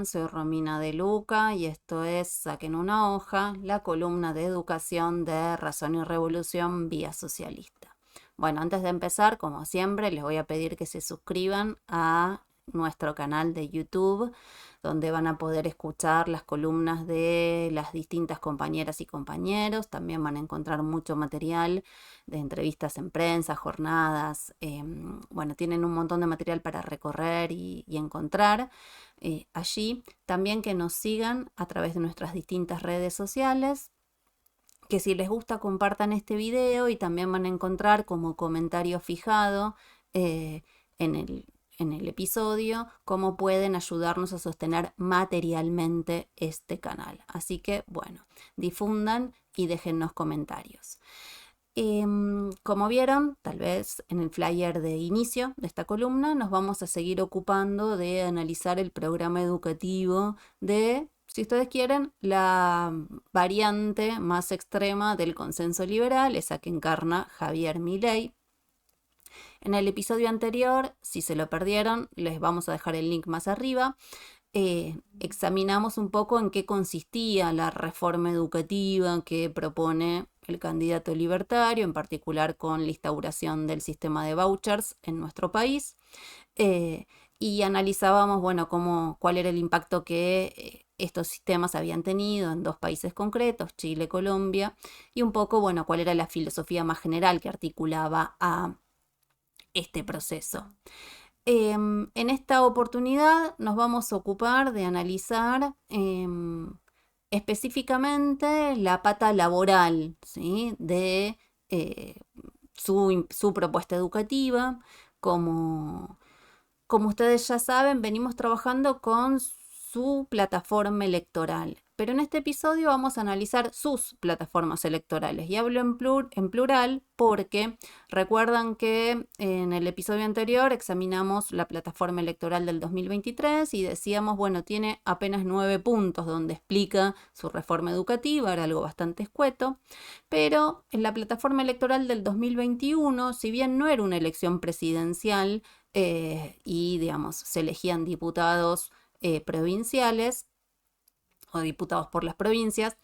están? Soy Romina de Luca y esto es Saquen una hoja, la columna de educación de Razón y Revolución Vía Socialista. Bueno, antes de empezar, como siempre, les voy a pedir que se suscriban a nuestro canal de YouTube, donde van a poder escuchar las columnas de las distintas compañeras y compañeros. También van a encontrar mucho material de entrevistas en prensa, jornadas. Bueno, tienen un montón de material para recorrer y encontrar allí. También que nos sigan a través de nuestras distintas redes sociales, que si les gusta compartan este video y también van a encontrar como comentario fijado en el episodio cómo pueden ayudarnos a sostener materialmente este canal. Así que bueno, difundan y déjennos comentarios. Como vieron, tal vez en el flyer de inicio de esta columna, nos vamos a seguir ocupando de analizar el programa educativo de, si ustedes quieren, la variante más extrema del consenso liberal, esa que encarna Javier Milei. En el episodio anterior, si se lo perdieron, les vamos a dejar el link más arriba. Examinamos un poco en qué consistía la reforma educativa que propone el candidato libertario, en particular con la instauración del sistema de vouchers en nuestro país, y analizábamos, bueno, cuál era el impacto que estos sistemas habían tenido en dos países concretos, Chile, Colombia, y un poco, bueno, cuál era la filosofía más general que articulaba a este proceso. En esta oportunidad nos vamos a ocupar de analizar específicamente la pata laboral, ¿sí?, de su propuesta educativa. Como ustedes ya saben, venimos trabajando con su plataforma electoral, pero en este episodio vamos a analizar sus plataformas electorales. Y hablo en plural porque recuerdan que en el episodio anterior examinamos la plataforma electoral del 2023 y decíamos, bueno, tiene apenas 9 puntos donde explica su reforma educativa, era algo bastante escueto, pero en la plataforma electoral del 2021, si bien no era una elección presidencial, y digamos, se elegían diputados provinciales o diputados por las provincias,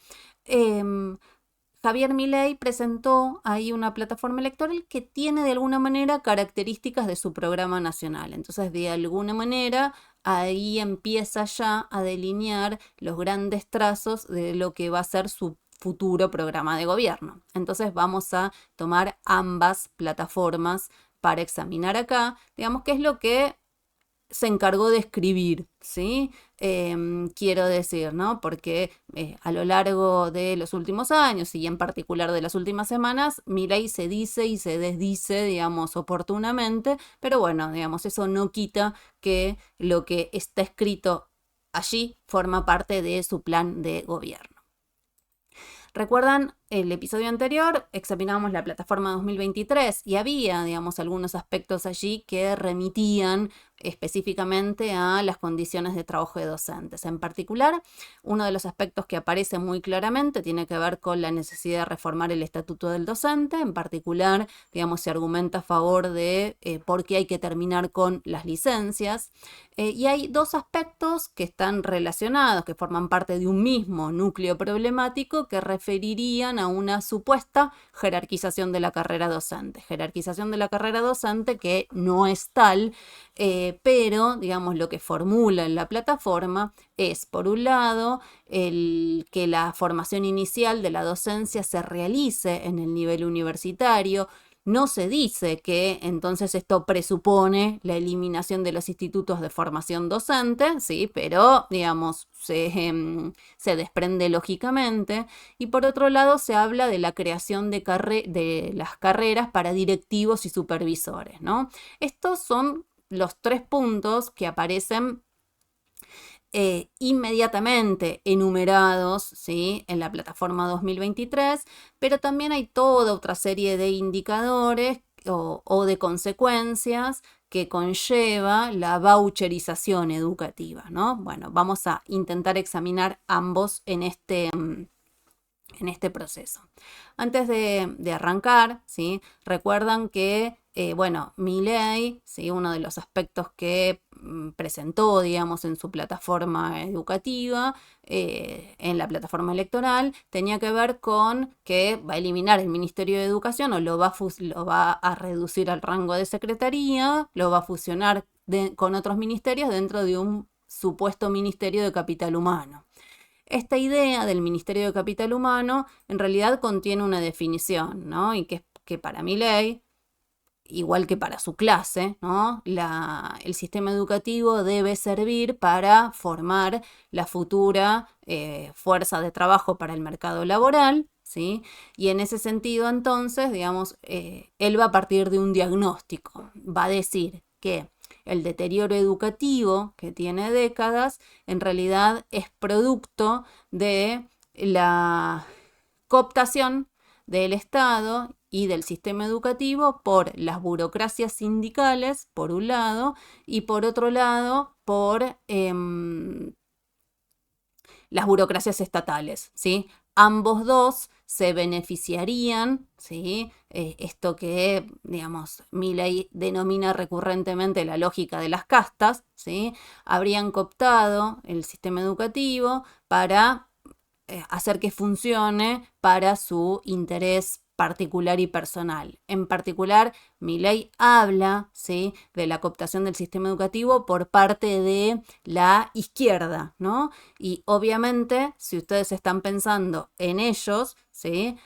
Javier Milei presentó ahí una plataforma electoral que tiene de alguna manera características de su programa nacional. Entonces, de alguna manera, ahí empieza ya a delinear los grandes trazos de lo que va a ser su futuro programa de gobierno. Entonces, vamos a tomar ambas plataformas para examinar acá, digamos, qué es lo que se encargó de escribir, ¿sí? Quiero decir, ¿no? Porque a lo largo de los últimos años y en particular de las últimas semanas, Milei se dice y se desdice, digamos, oportunamente, pero bueno, digamos, eso no quita que lo que está escrito allí forma parte de su plan de gobierno. ¿Recuerdan el episodio anterior? Examinamos la plataforma 2023 y había, digamos, algunos aspectos allí que remitían específicamente a las condiciones de trabajo de docentes. En particular, uno de los aspectos que aparece muy claramente tiene que ver con la necesidad de reformar el estatuto del docente. En particular, digamos, se argumenta a favor de por qué hay que terminar con las licencias. Y hay dos aspectos que están relacionados, que forman parte de un mismo núcleo problemático, que referirían a una supuesta jerarquización de la carrera docente. Jerarquización de la carrera docente que no es tal, pero, digamos, lo que formula en la plataforma es, por un lado, que la formación inicial de la docencia se realice en el nivel universitario. No se dice que entonces esto presupone la eliminación de los institutos de formación docente, ¿sí? Pero, digamos, se desprende lógicamente. Y por otro lado, se habla de la creación de las carreras para directivos y supervisores, ¿no? Estos son los 3 puntos que aparecen inmediatamente enumerados, ¿sí?, en la plataforma 2023, pero también hay toda otra serie de indicadores o de consecuencias que conlleva la voucherización educativa, ¿no? Bueno, vamos a intentar examinar ambos en este proceso. Antes de arrancar, ¿sí? Recuerdan que, bueno, Milei, ¿sí? Uno de los aspectos que presentó, digamos, en su plataforma educativa, en la plataforma electoral, tenía que ver con que va a eliminar el Ministerio de Educación o lo va a reducir al rango de secretaría, lo va a fusionar con otros ministerios dentro de un supuesto Ministerio de Capital Humano. Esta idea del Ministerio de Capital Humano en realidad contiene una definición, ¿no? Y que para Milei, igual que para su clase, ¿no? El sistema educativo debe servir para formar la futura fuerza de trabajo para el mercado laboral, ¿sí? Y en ese sentido, entonces, digamos, él va a partir de un diagnóstico, va a decir que el deterioro educativo, que tiene décadas, en realidad es producto de la cooptación del Estado y del sistema educativo por las burocracias sindicales, por un lado, y por otro lado, por las burocracias estatales, ¿sí? Ambos dos se beneficiarían, ¿sí? Esto que, digamos, Milei denomina recurrentemente la lógica de las castas, ¿sí? Habrían cooptado el sistema educativo para hacer que funcione para su interés particular y personal. En particular, Milei habla, ¿sí? De la cooptación del sistema educativo por parte de la izquierda, ¿no? Y obviamente, si ustedes están pensando en ellos, ¿sí?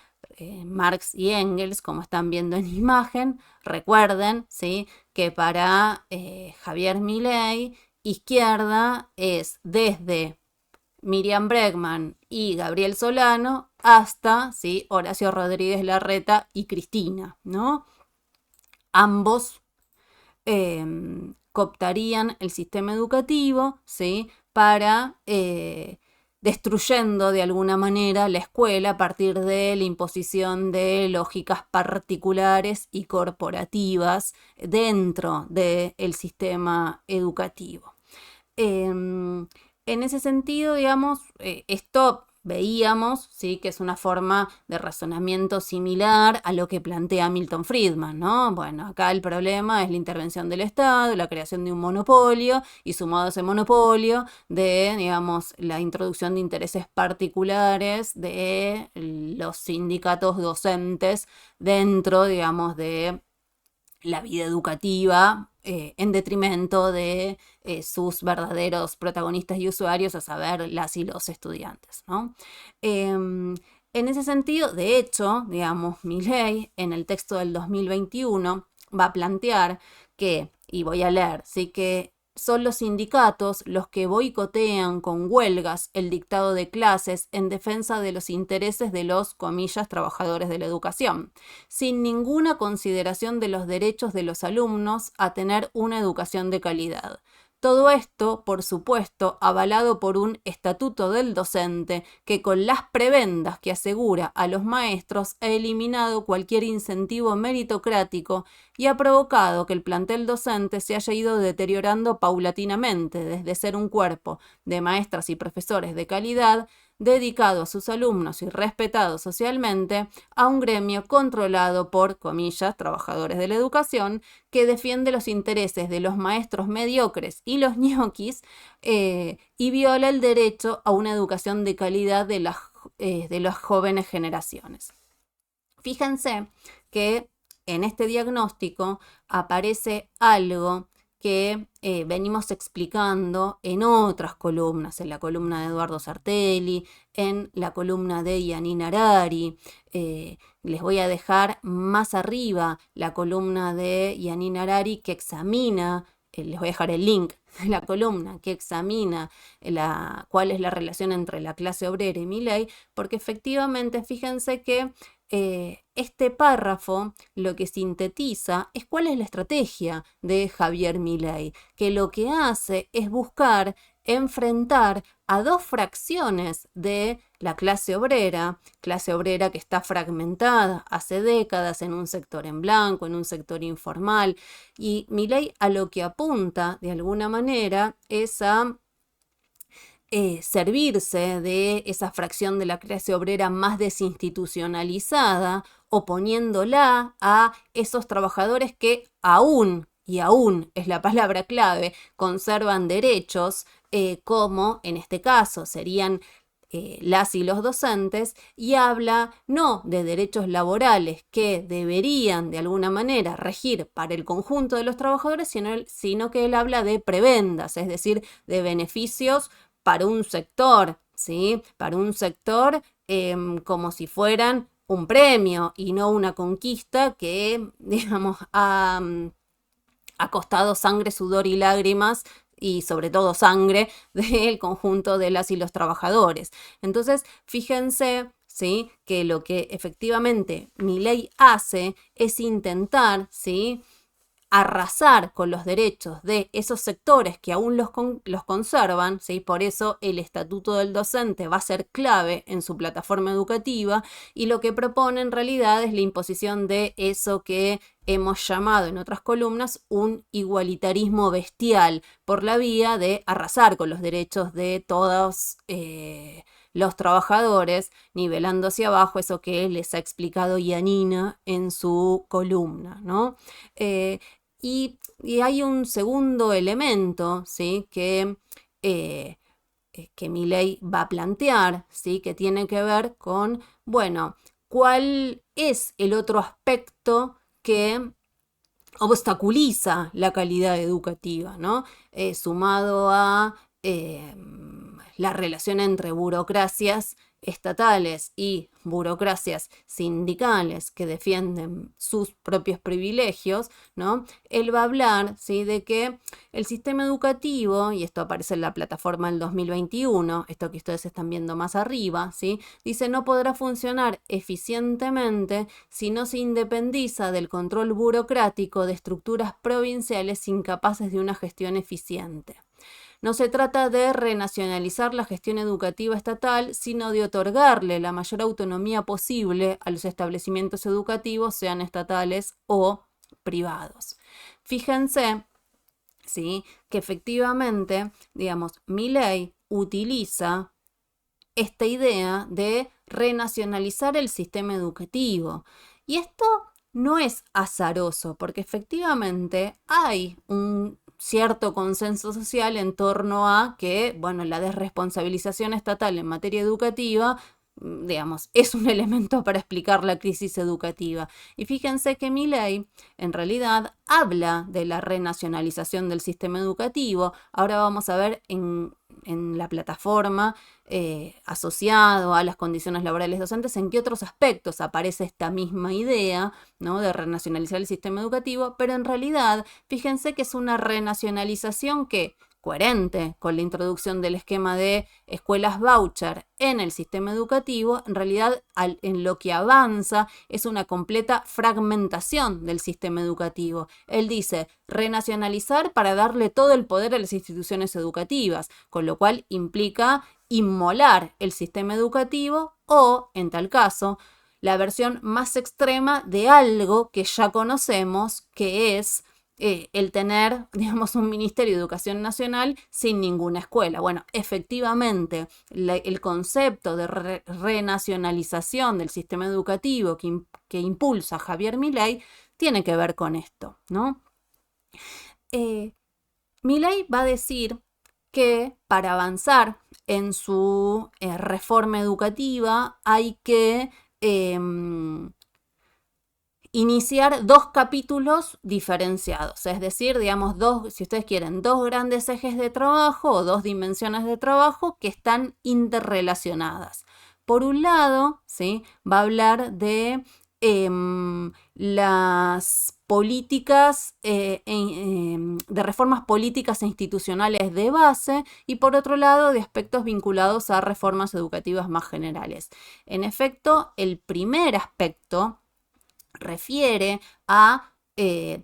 Marx y Engels, como están viendo en imagen, recuerden, ¿sí? Que para Javier Milei, izquierda es desde Miriam Bregman y Gabriel Solano hasta, ¿sí? Horacio Rodríguez Larreta y Cristina, ¿no? Ambos cooptarían el sistema educativo, ¿sí? Para destruyendo de alguna manera la escuela a partir de la imposición de lógicas particulares y corporativas dentro del sistema educativo. En ese sentido, digamos, esto veíamos, ¿sí? Que es una forma de razonamiento similar a lo que plantea Milton Friedman, ¿no? Bueno, acá el problema es la intervención del Estado, la creación de un monopolio y sumado a ese monopolio de, digamos, la introducción de intereses particulares de los sindicatos docentes dentro, digamos, de la vida educativa en detrimento de sus verdaderos protagonistas y usuarios, a saber, las y los estudiantes, ¿no? En ese sentido, de hecho, digamos, Milei en el texto del 2021 va a plantear que, y voy a leer, sí que son los sindicatos los que boicotean con huelgas el dictado de clases en defensa de los intereses de los, comillas, trabajadores de la educación, sin ninguna consideración de los derechos de los alumnos a tener una educación de calidad. Todo esto, por supuesto, avalado por un estatuto del docente que con las prebendas que asegura a los maestros ha eliminado cualquier incentivo meritocrático y ha provocado que el plantel docente se haya ido deteriorando paulatinamente desde ser un cuerpo de maestras y profesores de calidad dedicado a sus alumnos y respetado socialmente, a un gremio controlado por, comillas, trabajadores de la educación, que defiende los intereses de los maestros mediocres y los ñoquis y viola el derecho a una educación de calidad de las jóvenes generaciones. Fíjense que en este diagnóstico aparece algo que venimos explicando en otras columnas, en la columna de Eduardo Sartelli, en la columna de Yanina Arari. Les voy a dejar más arriba la columna de Yanina Arari que examina, les voy a dejar el link de la columna que examina cuál es la relación entre la clase obrera y Milei, porque efectivamente fíjense que este párrafo lo que sintetiza es cuál es la estrategia de Javier Milei, que lo que hace es buscar enfrentar a dos fracciones de la clase obrera que está fragmentada hace décadas en un sector en blanco, en un sector informal, y Milei a lo que apunta de alguna manera es a servirse de esa fracción de la clase obrera más desinstitucionalizada, oponiéndola a esos trabajadores que aún, y aún es la palabra clave, conservan derechos, como en este caso serían las y los docentes, y habla no de derechos laborales que deberían de alguna manera regir para el conjunto de los trabajadores, sino que él habla de prebendas, es decir, de beneficios para un sector, ¿sí? Para un sector como si fueran un premio y no una conquista que, digamos, ha costado sangre, sudor y lágrimas y sobre todo sangre del conjunto de las y los trabajadores. Entonces, fíjense, ¿sí? Que lo que efectivamente Milei hace es intentar, ¿sí? Arrasar con los derechos de esos sectores que aún los conservan, ¿sí? Por eso el estatuto del docente va a ser clave en su plataforma educativa, y lo que propone en realidad es la imposición de eso que hemos llamado en otras columnas un igualitarismo bestial, por la vía de arrasar con los derechos de todos los trabajadores, nivelando hacia abajo eso que les ha explicado Yanina en su columna, ¿no? Y hay un segundo elemento, ¿sí? Que Milei va a plantear, ¿sí? Que tiene que ver con, bueno, ¿cuál es el otro aspecto que obstaculiza la calidad educativa, ¿no? Sumado a la relación entre burocracias estatales y burocracias sindicales que defienden sus propios privilegios, ¿no? Él va a hablar, ¿sí? De que el sistema educativo, y esto aparece en la plataforma del 2021, esto que ustedes están viendo más arriba, ¿sí? Dice, no podrá funcionar eficientemente si no se independiza del control burocrático de estructuras provinciales incapaces de una gestión eficiente. No se trata de renacionalizar la gestión educativa estatal, sino de otorgarle la mayor autonomía posible a los establecimientos educativos, sean estatales o privados. Fíjense, ¿sí? Que efectivamente, digamos, Milei utiliza esta idea de renacionalizar el sistema educativo. Y esto no es azaroso, porque efectivamente hay un cierto consenso social en torno a que, bueno, la desresponsabilización estatal en materia educativa, digamos, es un elemento para explicar la crisis educativa. Y fíjense que Milei en realidad habla de la renacionalización del sistema educativo. Ahora vamos a ver en la plataforma asociado a las condiciones laborales docentes, en qué otros aspectos aparece esta misma idea, ¿no? De renacionalizar el sistema educativo, pero en realidad fíjense que es una renacionalización que, coherente con la introducción del esquema de escuelas voucher en el sistema educativo, en realidad en lo que avanza es una completa fragmentación del sistema educativo. Él dice renacionalizar para darle todo el poder a las instituciones educativas, con lo cual implica inmolar el sistema educativo o, en tal caso, la versión más extrema de algo que ya conocemos, que es el tener, digamos, un Ministerio de Educación Nacional sin ninguna escuela. Bueno, efectivamente, el concepto de renacionalización del sistema educativo que impulsa Javier Milei tiene que ver con esto, ¿no? Milei va a decir que para avanzar en su reforma educativa hay que iniciar dos capítulos diferenciados, es decir, digamos, si ustedes quieren, dos grandes ejes de trabajo o dos dimensiones de trabajo que están interrelacionadas. Por un lado, ¿sí? Va a hablar de las políticas, de reformas políticas e institucionales de base, y por otro lado de aspectos vinculados a reformas educativas más generales. En efecto, el primer aspecto refiere a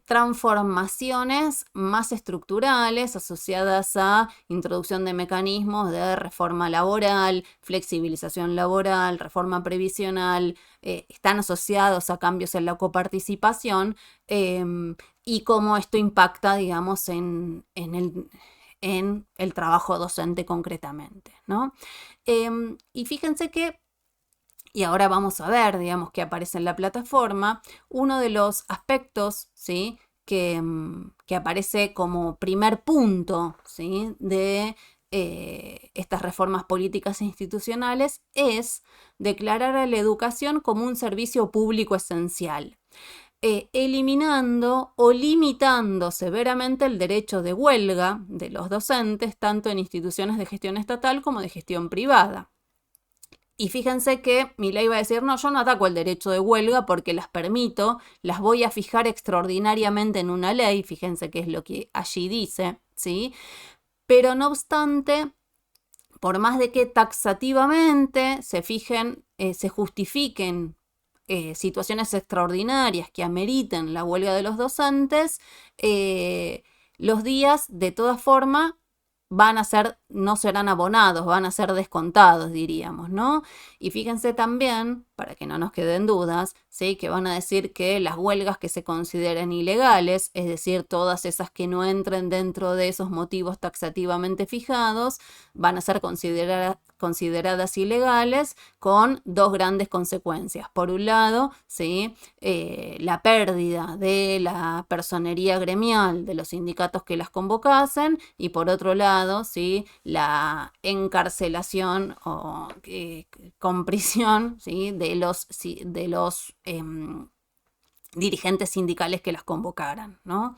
transformaciones más estructurales asociadas a introducción de mecanismos de reforma laboral, flexibilización laboral, reforma previsional, están asociados a cambios en la coparticipación, y cómo esto impacta, digamos, en en el trabajo docente concretamente, ¿no? Y fíjense que, y ahora vamos a ver, digamos, que aparece en la plataforma, uno de los aspectos, ¿sí?, que aparece como primer punto, ¿sí?, de estas reformas políticas e institucionales es declarar a la educación como un servicio público esencial, eliminando o limitando severamente el derecho de huelga de los docentes, tanto en instituciones de gestión estatal como de gestión privada. Y fíjense que Milei va a decir, no, yo no ataco el derecho de huelga porque las permito, las voy a fijar extraordinariamente en una ley, fíjense qué es lo que allí dice, ¿sí? Pero no obstante, por más de que taxativamente se fijen, se justifiquen situaciones extraordinarias que ameriten la huelga de los docentes, los días de todas formas no serán abonados, van a ser descontados, diríamos, ¿no? Y fíjense también, para que no nos queden dudas, ¿sí?, que van a decir que las huelgas que se consideren ilegales, es decir, todas esas que no entren dentro de esos motivos taxativamente fijados, van a ser consideradas ilegales con dos grandes consecuencias. Por un lado, ¿sí?, la pérdida de la personería gremial de los sindicatos que las convocasen, y por otro lado, ¿sí?, la encarcelación o con prisión, ¿sí?, de los dirigentes sindicales que las convocaran, ¿no?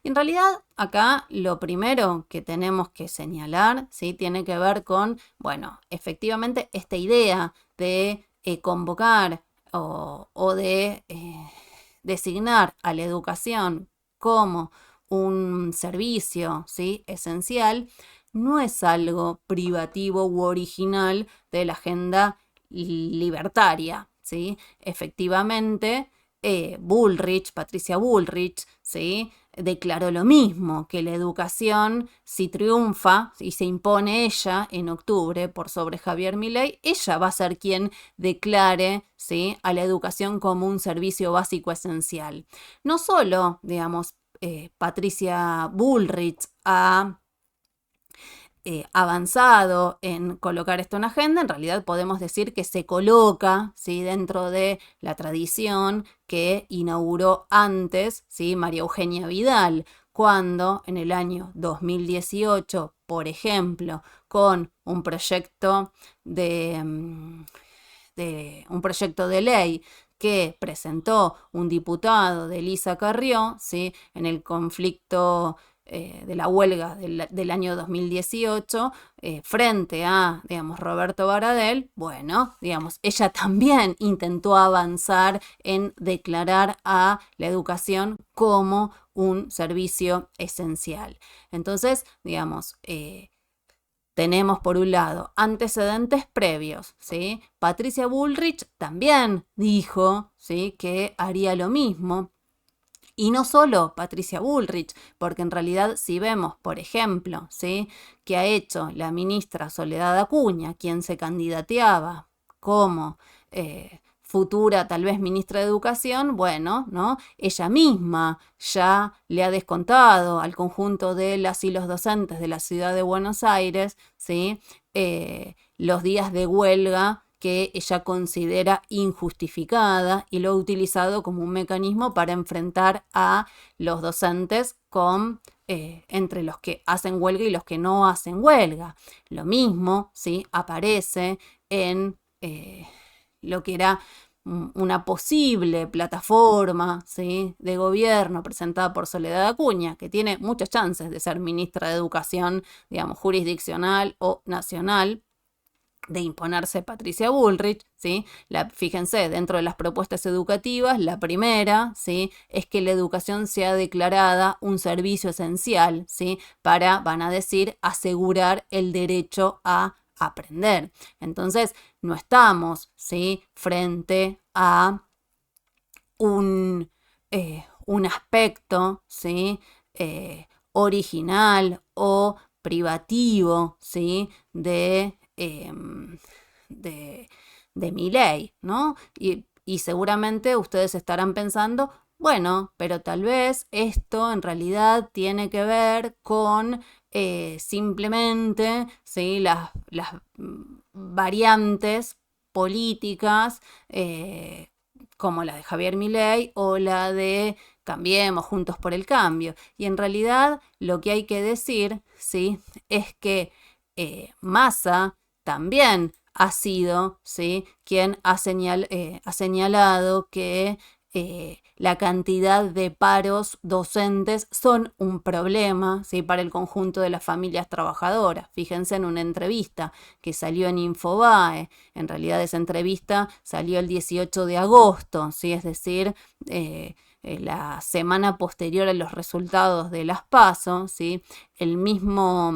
Y en realidad acá lo primero que tenemos que señalar, ¿sí?, tiene que ver con, bueno, efectivamente esta idea de convocar o de designar a la educación como un servicio, ¿sí?, esencial, no es algo privativo u original de la agenda libertaria, ¿sí? Efectivamente, Patricia Bullrich, ¿sí?, declaró lo mismo, que la educación, si triunfa y se impone ella en octubre por sobre Javier Milei, ella va a ser quien declare, ¿sí?, a la educación como un servicio básico esencial. No solo, digamos, Patricia Bullrich ha avanzado en colocar esto en agenda, en realidad podemos decir que se coloca, ¿sí?, dentro de la tradición que inauguró antes, ¿sí?, María Eugenia Vidal, cuando en el año 2018, por ejemplo, con un proyecto un proyecto de ley que presentó un diputado de Elisa Carrió, ¿sí?, en el conflicto de la huelga del año 2018, frente a, digamos, Roberto Baradel, bueno, digamos, ella también intentó avanzar en declarar a la educación como un servicio esencial. Entonces, digamos, tenemos por un lado antecedentes previos, ¿sí? Patricia Bullrich también dijo, ¿sí?, que haría lo mismo. Y no solo Patricia Bullrich, porque en realidad si vemos, por ejemplo, ¿sí?, que ha hecho la ministra Soledad Acuña, quien se candidateaba como futura tal vez ministra de Educación, bueno, ¿no?, ella misma ya le ha descontado al conjunto de las y los docentes de la ciudad de Buenos Aires, ¿sí?, los días de huelga que ella considera injustificada, y lo ha utilizado como un mecanismo para enfrentar a los docentes entre los que hacen huelga y los que no hacen huelga. Lo mismo, ¿sí?, aparece en lo que era una posible plataforma, ¿sí?, de gobierno presentada por Soledad Acuña, que tiene muchas chances de ser ministra de Educación, digamos, jurisdiccional o nacional, de imponerse Patricia Bullrich, ¿sí? Fíjense, dentro de las propuestas educativas, la primera, ¿sí?, es que la educación sea declarada un servicio esencial, ¿sí?, van a decir, asegurar el derecho a aprender. Entonces, no estamos, ¿sí?, frente a un aspecto, ¿sí?, original o privativo, ¿sí?, de Milei, ¿no? Y seguramente ustedes estarán pensando, bueno, pero tal vez esto en realidad tiene que ver con simplemente, ¿sí? las variantes políticas como la de Javier Milei o la de Cambiemos, Juntos por el Cambio. Y en realidad lo que hay que decir, ¿sí? es que Massa también ha sido, ¿sí? quien ha señalado que la cantidad de paros docentes son un problema, ¿sí? para el conjunto de las familias trabajadoras. Fíjense en una entrevista que salió en Infobae. En realidad esa entrevista salió el 18 de agosto, ¿sí? es decir, la semana posterior a los resultados de las PASO, ¿sí? El mismo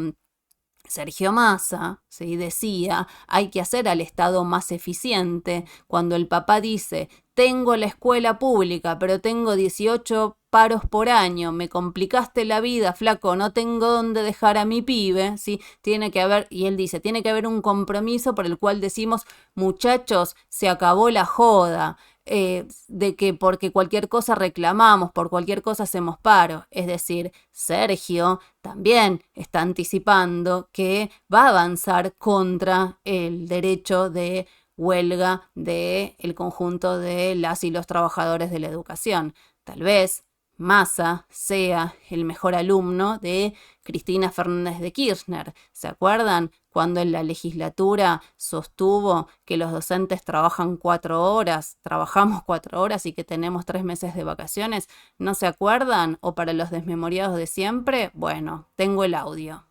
Sergio Massa, ¿sí? decía, hay que hacer al Estado más eficiente. Cuando el papá dice, tengo la escuela pública, pero tengo 18 paros por año, me complicaste la vida, flaco, no tengo dónde dejar a mi pibe, ¿sí? Tiene que haber, y él dice, tiene que haber un compromiso por el cual decimos, muchachos, se acabó la joda. De que porque cualquier cosa reclamamos, por cualquier cosa hacemos paro. Es decir, Sergio también está anticipando que va a avanzar contra el derecho de huelga del conjunto de las y los trabajadores de la educación. Tal vez Massa sea el mejor alumno de Cristina Fernández de Kirchner. ¿Se acuerdan cuando en la legislatura sostuvo que los docentes trabajan 4 horas, trabajamos 4 horas y que tenemos 3 meses de vacaciones? ¿No se acuerdan? ¿O para los desmemoriados de siempre? Bueno, tengo el audio.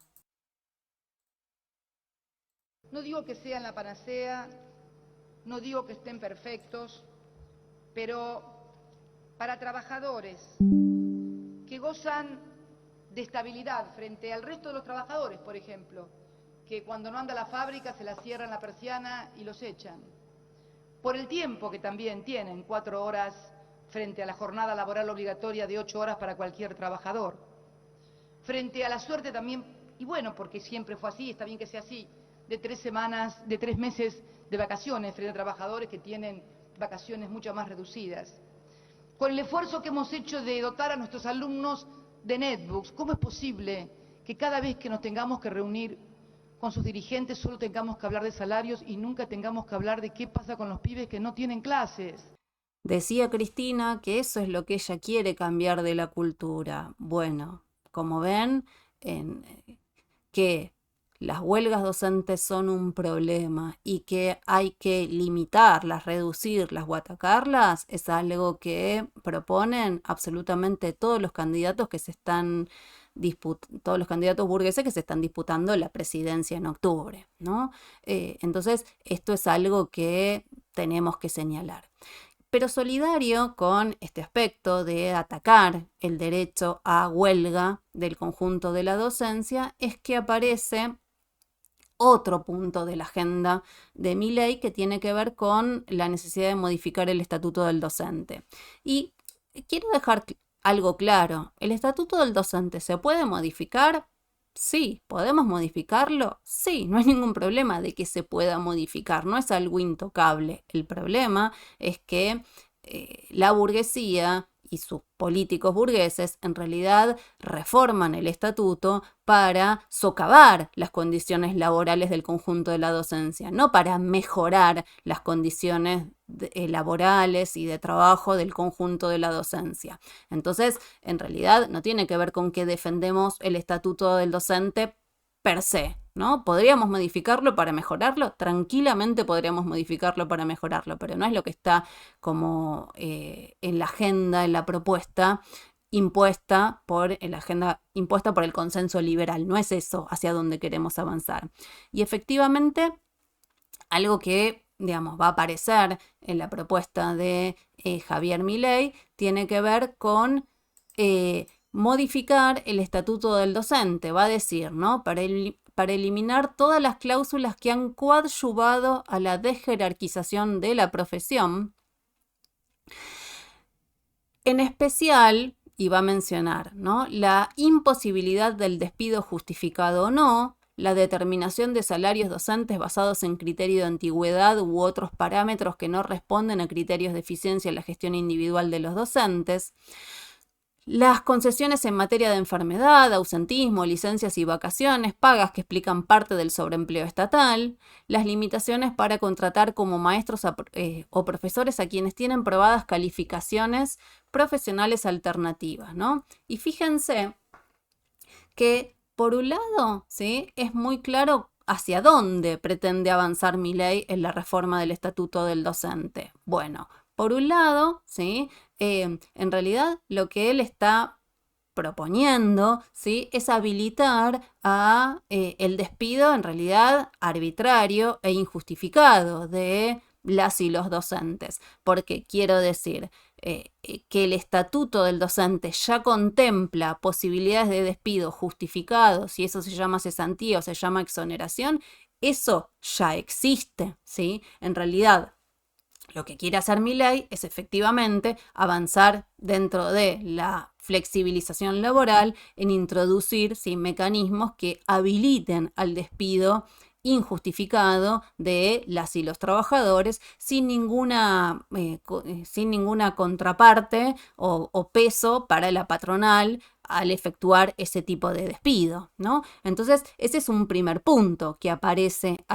No digo que sean la panacea, no digo que estén perfectos, pero para trabajadores que gozan de estabilidad frente al resto de los trabajadores, por ejemplo, que cuando no anda la fábrica se la cierran la persiana y los echan. Por el tiempo que también tienen, 4 horas frente a la jornada laboral obligatoria de 8 horas para cualquier trabajador. Frente a la suerte también, y bueno, porque siempre fue así, está bien que sea así, de 3 meses de vacaciones frente a trabajadores que tienen vacaciones mucho más reducidas. Con el esfuerzo que hemos hecho de dotar a nuestros alumnos de netbooks, ¿cómo es posible que cada vez que nos tengamos que reunir con sus dirigentes solo tengamos que hablar de salarios y nunca tengamos que hablar de qué pasa con los pibes que no tienen clases? Decía Cristina que eso es lo que ella quiere cambiar de la cultura. Bueno, como ven, que las huelgas docentes son un problema y que hay que limitarlas, reducirlas o atacarlas, es algo que proponen absolutamente todos los candidatos que se están todos los candidatos burgueses que se están disputando la presidencia en octubre, ¿no? Entonces, esto es algo que tenemos que señalar. Pero solidario con este aspecto de atacar el derecho a huelga del conjunto de la docencia es que aparece otro punto de la agenda de Milei que tiene que ver con la necesidad de modificar el estatuto del docente. Y quiero dejar algo claro, ¿el estatuto del docente se puede modificar? Sí, ¿podemos modificarlo? Sí, no hay ningún problema de que se pueda modificar, no es algo intocable. El problema es que la burguesía y sus políticos burgueses en realidad reforman el estatuto para socavar las condiciones laborales del conjunto de la docencia, no para mejorar las condiciones laborales y de trabajo del conjunto de la docencia. Entonces, en realidad no tiene que ver con que defendemos el estatuto del docente per se, ¿no? ¿Podríamos modificarlo para mejorarlo? Tranquilamente podríamos modificarlo para mejorarlo, pero no es lo que está como en la agenda, en la propuesta impuesta por el consenso liberal. No es eso hacia donde queremos avanzar. Y efectivamente, algo que, digamos, va a aparecer en la propuesta de Javier Milei tiene que ver con modificar el estatuto del docente, va a decir, ¿no? Para eliminar todas las cláusulas que han coadyuvado a la desjerarquización de la profesión. En especial, y va a mencionar, ¿no? La imposibilidad del despido justificado o no, la determinación de salarios docentes basados en criterio de antigüedad u otros parámetros que no responden a criterios de eficiencia en la gestión individual de los docentes, Las concesiones en materia de enfermedad, ausentismo, licencias y vacaciones pagas que explican parte del sobreempleo estatal, las limitaciones para contratar como maestros o profesores a quienes tienen probadas calificaciones profesionales alternativas, ¿no? Y fíjense que, por un lado, ¿sí?, es muy claro hacia dónde pretende avanzar Milei en la reforma del Estatuto del Docente. Bueno, por un lado, ¿sí?, en realidad lo que él está proponiendo, ¿sí?, es habilitar a el despido en realidad arbitrario e injustificado de las y los docentes. Porque quiero decir que el estatuto del docente ya contempla posibilidades de despido justificados, si eso se llama cesantía o se llama exoneración, eso ya existe, ¿sí? En realidad, lo que quiere hacer Milei es efectivamente avanzar dentro de la flexibilización laboral en introducir, ¿sí?, mecanismos que habiliten al despido injustificado de las y los trabajadores sin ninguna contraparte o peso para la patronal al efectuar ese tipo de despido, ¿no? Entonces, ese es un primer punto que aparece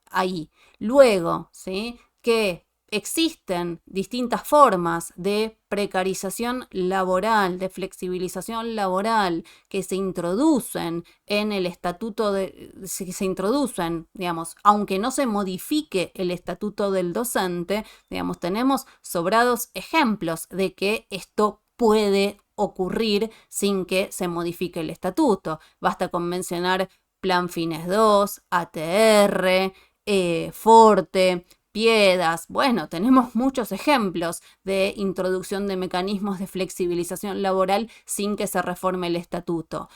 ahí. Luego, ¿sí?, que existen distintas formas de precarización laboral, de flexibilización laboral que se introducen en el estatuto se introducen, digamos, aunque no se modifique el estatuto del docente, digamos, tenemos sobrados ejemplos de que esto puede ocurrir sin que se modifique el estatuto. Basta con mencionar Plan Fines 2, ATR, Forte, Piedas. Bueno, tenemos muchos ejemplos de introducción de mecanismos de flexibilización laboral sin que se reforme el estatuto.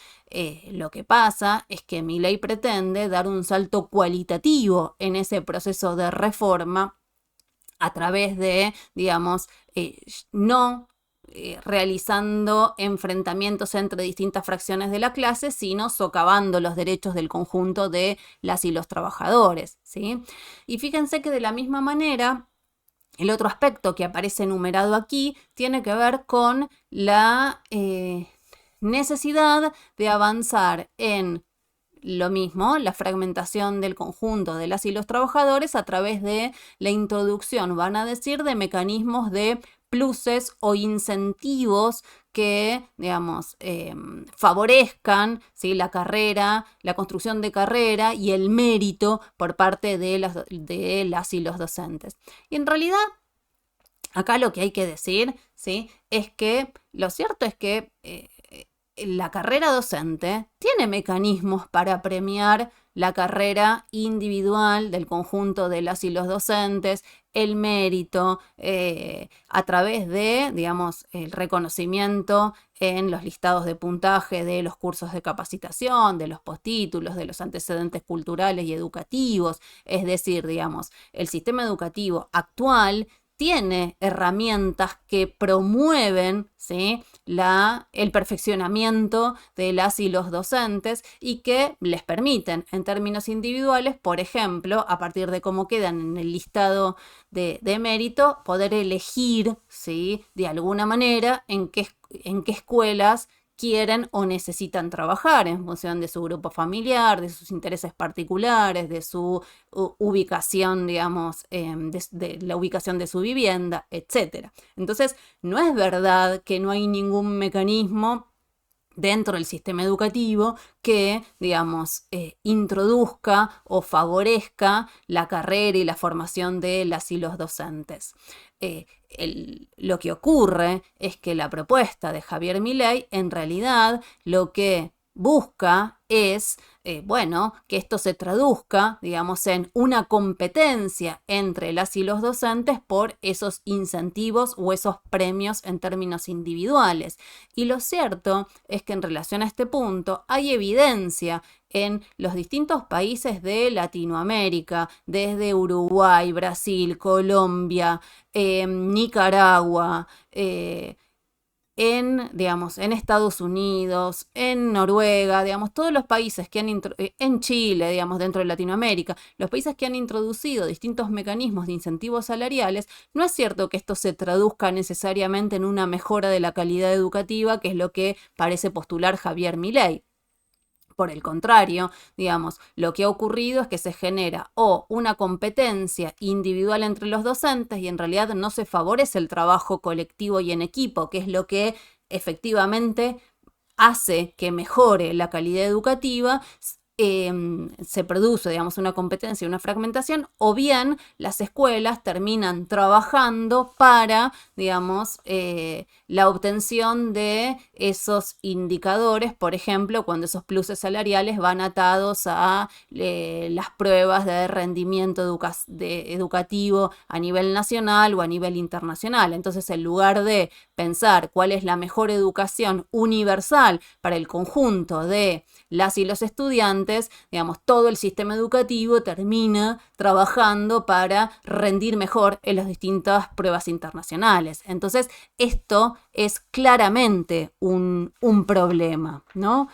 Lo que pasa es que Milei pretende dar un salto cualitativo en ese proceso de reforma a través de, digamos, no realizando enfrentamientos entre distintas fracciones de la clase, sino socavando los derechos del conjunto de las y los trabajadores, ¿sí? Y fíjense que de la misma manera, el otro aspecto que aparece enumerado aquí tiene que ver con la necesidad de avanzar en lo mismo, la fragmentación del conjunto de las y los trabajadores a través de la introducción, van a decir, de mecanismos de pluses o incentivos que, digamos, favorezcan, ¿sí?, la carrera, la construcción de carrera y el mérito por parte de las y los docentes. Y en realidad, acá lo que hay que decir, ¿sí?, es que lo cierto es que la carrera docente tiene mecanismos para premiar la carrera individual del conjunto de las y los docentes, el mérito, a través de, digamos, el reconocimiento en los listados de puntaje de los cursos de capacitación, de los postítulos, de los antecedentes culturales y educativos. Es decir, digamos, el sistema educativo actual tiene herramientas que promueven, ¿sí?, el perfeccionamiento de las y los docentes y que les permiten, en términos individuales, por ejemplo, a partir de cómo quedan en el listado de mérito, poder elegir, ¿sí?, de alguna manera en qué escuelas quieren o necesitan trabajar en función de su grupo familiar, de sus intereses particulares, de su ubicación, digamos, de la ubicación de su vivienda, etc. Entonces, no es verdad que no hay ningún mecanismo dentro del sistema educativo que, digamos, introduzca o favorezca la carrera y la formación de las y los docentes. Lo que ocurre es que la propuesta de Javier Milei en realidad lo que busca es, bueno, que esto se traduzca, digamos, en una competencia entre las y los docentes por esos incentivos o esos premios en términos individuales. Y lo cierto es que en relación a este punto hay evidencia en los distintos países de Latinoamérica, desde Uruguay, Brasil, Colombia, Nicaragua, digamos, en Estados Unidos, en Noruega, digamos, todos los países que en Chile, digamos, dentro de Latinoamérica, los países que han introducido distintos mecanismos de incentivos salariales, no es cierto que esto se traduzca necesariamente en una mejora de la calidad educativa, que es lo que parece postular Javier Milei. Por el contrario, digamos, lo que ha ocurrido es que se genera una competencia individual entre los docentes y en realidad no se favorece el trabajo colectivo y en equipo, que es lo que efectivamente hace que mejore la calidad educativa. Se produce, digamos, una competencia, una fragmentación, o bien las escuelas terminan trabajando para, digamos, la obtención de esos indicadores, por ejemplo, cuando esos pluses salariales van atados a las pruebas de rendimiento educativo a nivel nacional o a nivel internacional. Entonces, en lugar de pensar cuál es la mejor educación universal para el conjunto de las y los estudiantes, digamos, todo el sistema educativo termina trabajando para rendir mejor en las distintas pruebas internacionales. Entonces, esto es claramente un problema, ¿no?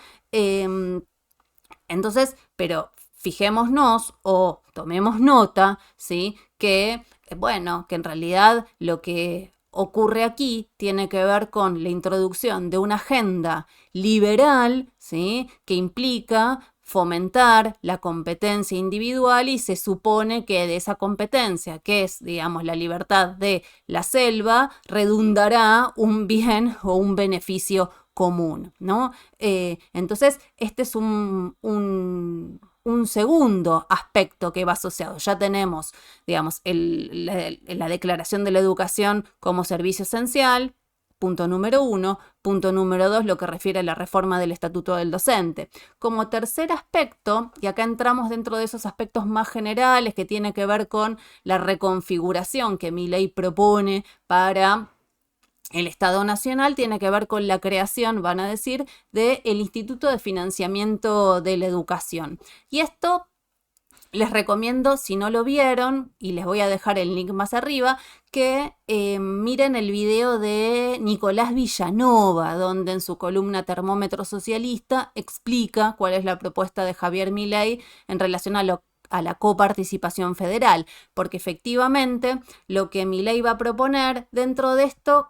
Entonces, pero fijémonos o tomemos nota, ¿sí? Que, bueno, que en realidad lo que ocurre aquí tiene que ver con la introducción de una agenda liberal, ¿sí? Que implica fomentar la competencia individual y se supone que de esa competencia, que es, digamos, la libertad de la selva, redundará un bien o un beneficio común, ¿no? Entonces, este es un segundo aspecto que va asociado. Ya tenemos, digamos, la declaración de la educación como servicio esencial, punto número 1. Punto número 2, lo que refiere a la reforma del Estatuto del Docente. Como tercer aspecto, y acá entramos dentro de esos aspectos más generales que tiene que ver con la reconfiguración que Milei propone para el Estado Nacional, tiene que ver con la creación, van a decir, del Instituto de Financiamiento de la Educación. Y esto les recomiendo, si no lo vieron, y les voy a dejar el link más arriba, que miren el video de Nicolás Villanova, donde en su columna Termómetro Socialista explica cuál es la propuesta de Javier Milei en relación a la coparticipación federal, porque efectivamente lo que Milei va a proponer dentro de esto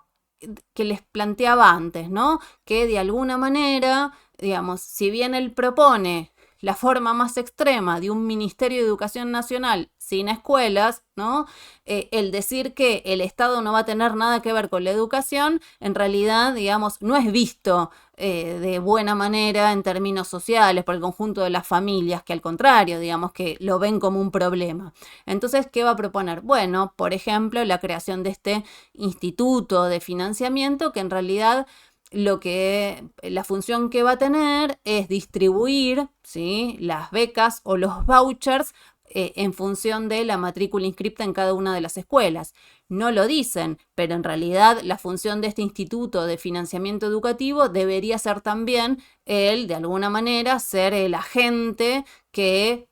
que les planteaba antes, ¿no? Que de alguna manera, digamos, si bien él propone la forma más extrema de un Ministerio de Educación Nacional sin escuelas, ¿no? El decir que el Estado no va a tener nada que ver con la educación, en realidad, digamos, no es visto de buena manera en términos sociales por el conjunto de las familias, que al contrario, digamos, que lo ven como un problema. Entonces, ¿qué va a proponer? Bueno, por ejemplo, la creación de este instituto de financiamiento que en realidad la función que va a tener es distribuir, ¿sí?, las becas o los vouchers en función de la matrícula inscripta en cada una de las escuelas. No lo dicen, pero en realidad la función de este instituto de financiamiento educativo debería ser también de alguna manera, ser el agente que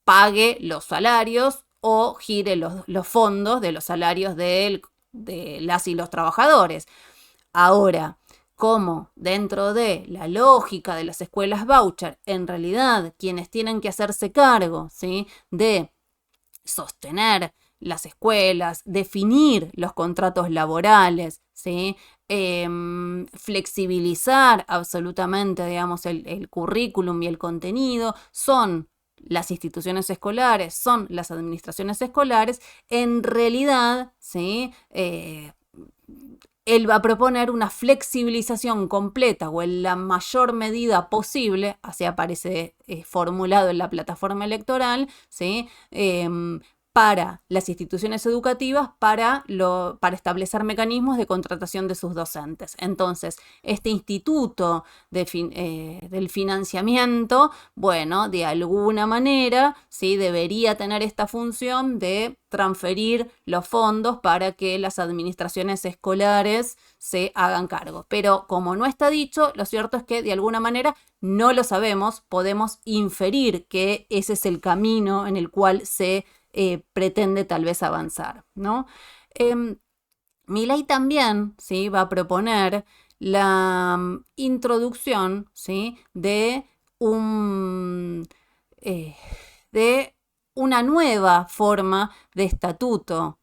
pague los salarios o gire los fondos de los salarios de las y los trabajadores. Ahora, como dentro de la lógica de las escuelas voucher, en realidad quienes tienen que hacerse cargo, ¿sí?, de sostener las escuelas, definir los contratos laborales, ¿sí?, flexibilizar absolutamente, digamos, el currículum y el contenido, son las instituciones escolares, son las administraciones escolares, en realidad, ¿sí?, él va a proponer una flexibilización completa o en la mayor medida posible, así aparece formulado en la plataforma electoral, ¿sí?, para las instituciones educativas para establecer mecanismos de contratación de sus docentes. Entonces, este instituto del financiamiento, bueno, de alguna manera, ¿sí?, debería tener esta función de transferir los fondos para que las administraciones escolares se hagan cargo. Pero como no está dicho, lo cierto es que de alguna manera no lo sabemos, podemos inferir que ese es el camino en el cual se pretende tal vez avanzar, ¿no? Milei también, ¿sí?, va a proponer la introducción, ¿sí?, un, eh, de una nueva forma de estatuto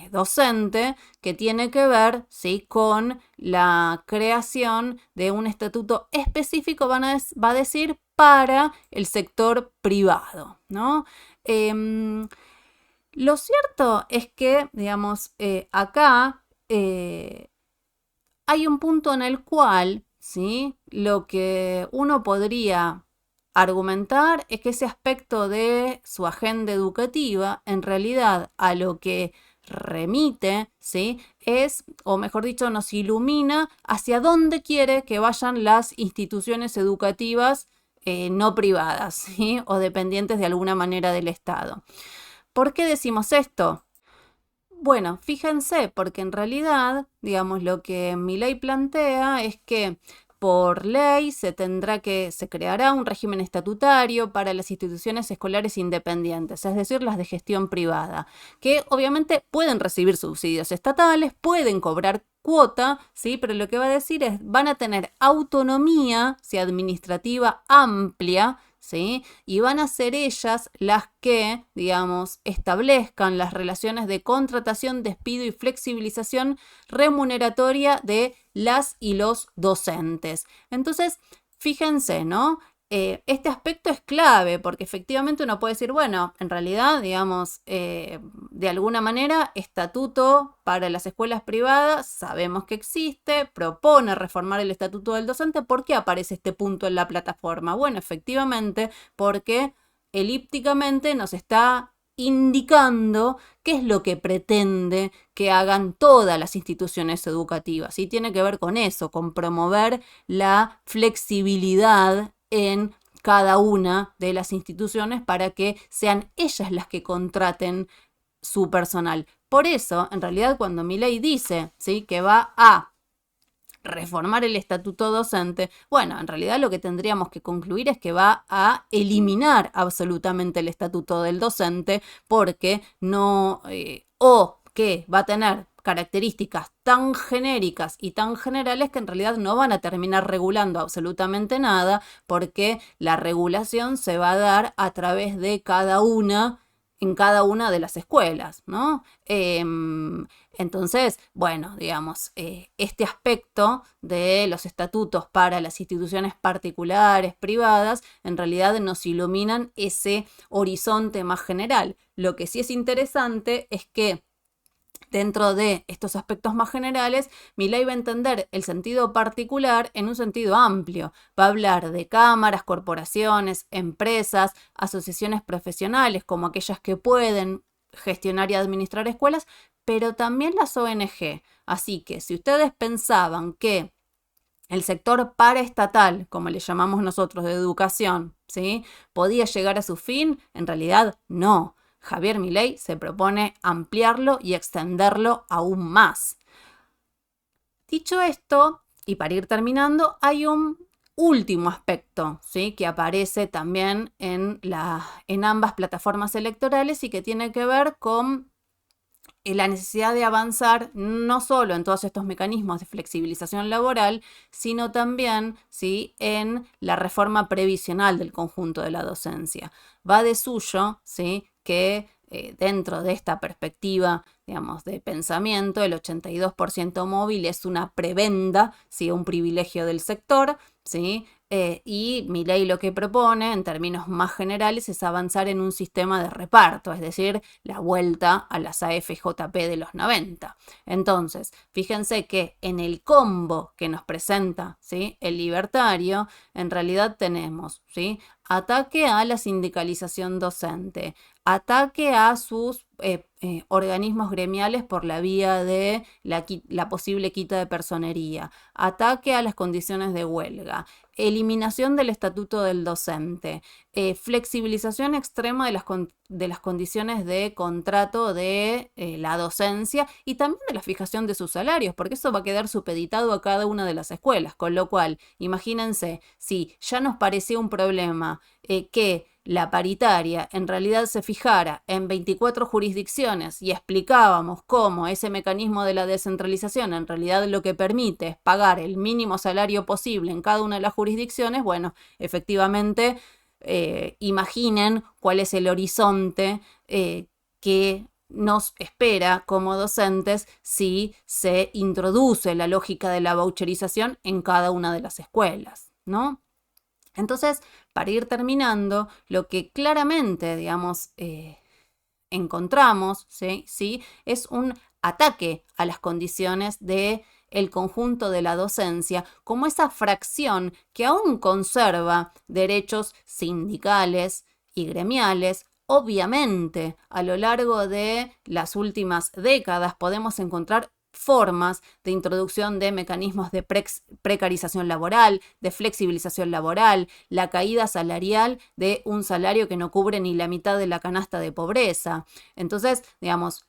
docente que tiene que ver, ¿sí?, con la creación de un estatuto específico, va a decir, para el sector privado, ¿no? Lo cierto es que, digamos, acá hay un punto en el cual, ¿sí?, lo que uno podría argumentar es que ese aspecto de su agenda educativa, en realidad, a lo que remite, ¿sí?, es, o mejor dicho, nos ilumina hacia dónde quiere que vayan las instituciones educativas no privadas, ¿sí?, o dependientes de alguna manera del Estado. ¿Por qué decimos esto? Bueno, fíjense, porque en realidad, digamos, lo que mi ley plantea es que por ley se creará un régimen estatutario para las instituciones escolares independientes, es decir, las de gestión privada, que obviamente pueden recibir subsidios estatales, pueden cobrar cuota, ¿sí? Pero lo que va a decir es, van a tener autonomía, ¿sí?, administrativa amplia, ¿sí? Y van a ser ellas las que, digamos, establezcan las relaciones de contratación, despido y flexibilización remuneratoria de las y los docentes. Entonces, fíjense, ¿no? Este aspecto es clave porque efectivamente uno puede decir, bueno, en realidad, digamos, de alguna manera, estatuto para las escuelas privadas, sabemos que existe, propone reformar el estatuto del docente. ¿Por qué aparece este punto en la plataforma? Bueno, efectivamente, porque elípticamente nos está indicando qué es lo que pretende que hagan todas las instituciones educativas. Y tiene que ver con eso, con promover la flexibilidad en cada una de las instituciones para que sean ellas las que contraten su personal. Por eso, en realidad, cuando Milei dice, ¿sí?, que va a reformar el estatuto docente, bueno, en realidad lo que tendríamos que concluir es que va a eliminar absolutamente el estatuto del docente porque no, o que va a tener características tan genéricas y tan generales que en realidad no van a terminar regulando absolutamente nada porque la regulación se va a dar a través de en cada una de las escuelas, ¿no? Entonces, bueno, digamos, este aspecto de los estatutos para las instituciones particulares, privadas, en realidad nos iluminan ese horizonte más general. Lo que sí es interesante es que dentro de estos aspectos más generales, Milei va a entender el sentido particular en un sentido amplio. Va a hablar de cámaras, corporaciones, empresas, asociaciones profesionales, como aquellas que pueden gestionar y administrar escuelas, pero también las ONG. Así que si ustedes pensaban que el sector paraestatal, como le llamamos nosotros, de educación, ¿sí?, podía llegar a su fin, en realidad no. Javier Milei se propone ampliarlo y extenderlo aún más. Dicho esto, y para ir terminando, hay un último aspecto, ¿sí?, que aparece también en ambas plataformas electorales y que tiene que ver con la necesidad de avanzar no solo en todos estos mecanismos de flexibilización laboral, sino también, ¿sí?, en la reforma previsional del conjunto de la docencia. Va de suyo, ¿sí?, que dentro de esta perspectiva, digamos, de pensamiento, el 82% móvil es una prebenda, ¿sí?, un privilegio del sector, ¿sí? Y Milei lo que propone, en términos más generales, es avanzar en un sistema de reparto, es decir, la vuelta a las AFJP de los 90. Entonces, fíjense que en el combo que nos presenta, ¿sí?, el libertario, en realidad tenemos, ¿sí?, ataque a la sindicalización docente, ataque a sus organismos gremiales por la vía de la posible quita de personería, ataque a las condiciones de huelga, eliminación del estatuto del docente, flexibilización extrema de las condiciones de contrato de la docencia y también de la fijación de sus salarios, porque eso va a quedar supeditado a cada una de las escuelas, con lo cual, imagínense, si ya nos parecía un problema que la paritaria en realidad se fijara en 24 jurisdicciones y explicábamos cómo ese mecanismo de la descentralización en realidad lo que permite es pagar el mínimo salario posible en cada una de las jurisdicciones, bueno, efectivamente, imaginen cuál es el horizonte que nos espera como docentes si se introduce la lógica de la voucherización en cada una de las escuelas, ¿no? Entonces, para ir terminando, lo que claramente, digamos, encontramos, ¿sí? Es un ataque a las condiciones del conjunto de la docencia como esa fracción que aún conserva derechos sindicales y gremiales. Obviamente, a lo largo de las últimas décadas podemos encontrar formas de introducción de mecanismos de precarización laboral, de flexibilización laboral, la caída salarial de un salario que no cubre ni la mitad de la canasta de pobreza. Entonces, digamos,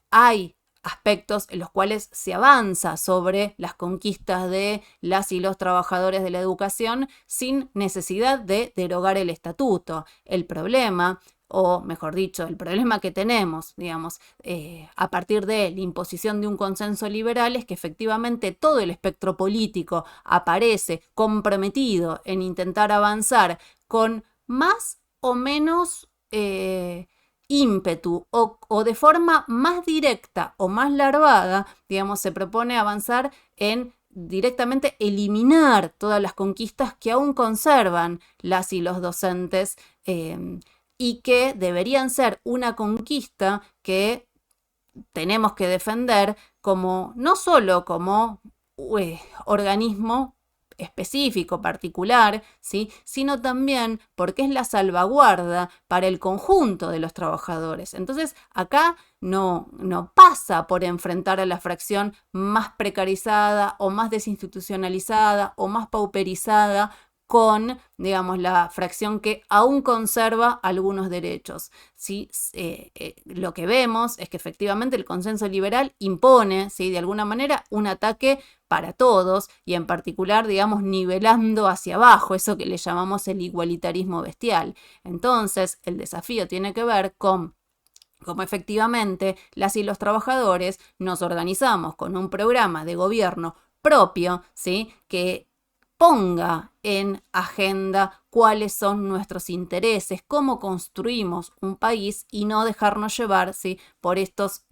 hay aspectos en los cuales se avanza sobre las conquistas de las y los trabajadores de la educación sin necesidad de derogar el estatuto. El problema, o mejor dicho, el problema que tenemos, digamos, a partir de la imposición de un consenso liberal es que efectivamente todo el espectro político aparece comprometido en intentar avanzar con más o menos ímpetu o de forma más directa o más larvada, digamos, se propone avanzar en directamente eliminar todas las conquistas que aún conservan las y los docentes y que deberían ser una conquista que tenemos que defender como no solo como organismo específico, particular, ¿sí? Sino también porque es la salvaguarda para el conjunto de los trabajadores. Entonces, acá no pasa por enfrentar a la fracción más precarizada o más desinstitucionalizada o más pauperizada con, digamos, la fracción que aún conserva algunos derechos. ¿Sí? Lo que vemos es que efectivamente el consenso liberal impone, ¿sí? De alguna manera, un ataque para todos y en particular, digamos, nivelando hacia abajo, eso que le llamamos el igualitarismo bestial. Entonces, el desafío tiene que ver con cómo efectivamente las y los trabajadores nos organizamos con un programa de gobierno propio, ¿sí? Que ponga en agenda cuáles son nuestros intereses, cómo construimos un país y no dejarnos llevar, ¿sí? Por estos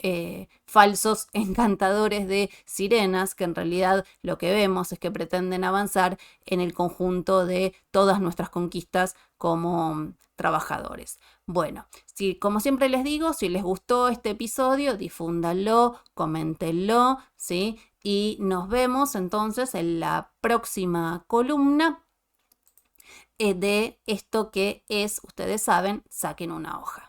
falsos encantadores de sirenas que en realidad lo que vemos es que pretenden avanzar en el conjunto de todas nuestras conquistas como trabajadores. Bueno, como siempre les digo, si les gustó este episodio, difúndanlo, coméntenlo, ¿sí? Y nos vemos entonces en la próxima columna de esto que es, ustedes saben, saquen una hoja.